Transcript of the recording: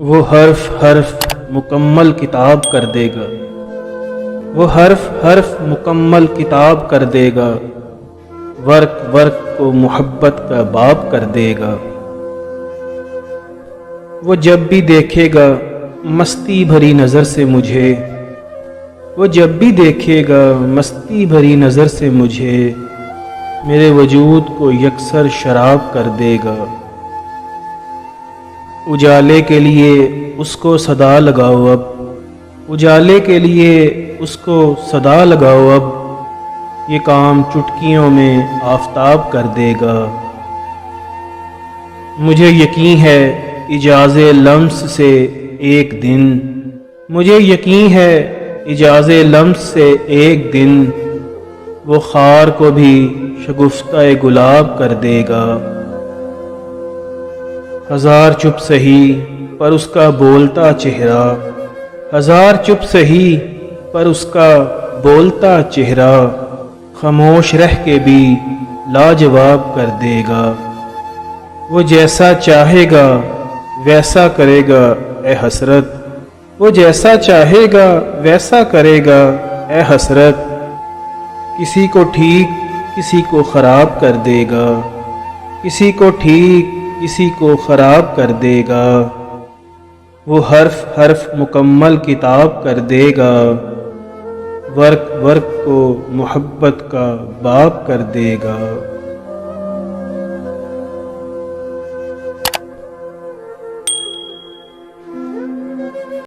وہ حرف حرف مکمل کتاب کر دے گا، وہ حرف حرف مکمل کتاب کر دے گا، ورق ورق کو محبت کا باب کر دے گا۔ وہ جب بھی دیکھے گا مستی بھری نظر سے مجھے، وہ جب بھی دیکھے گا مستی بھری نظر سے مجھے، میرے وجود کو یکسر شراب کر دے گا۔ اجالے کے لیے اس کو صدا لگاؤ اب، اجالے کے لیے اس کو صدا لگاؤ اب، یہ کام چٹکیوں میں آفتاب کر دے گا۔ مجھے یقین ہے اجاز لمس سے ایک دن، مجھے یقین ہے اجاز لمس سے ایک دن، وہ خار کو بھی شگفتہ گلاب کر دے گا۔ ہزار چپ سہی پر اس کا بولتا چہرہ، ہزار چپ سہی پر اس کا بولتا چہرہ، خاموش رہ کے بھی لاجواب کر دے گا۔ وہ جیسا چاہے گا ویسا کرے گا اے حسرت، وہ جیسا چاہے گا ویسا کرے گا اے حسرت، کسی کو ٹھیک کسی کو خراب کر دے گا، کسی کو ٹھیک کسی کو خراب کر دے گا۔ وہ حرف حرف مکمل کتاب کر دے گا، ورق ورق کو محبت کا باب کر دے گا۔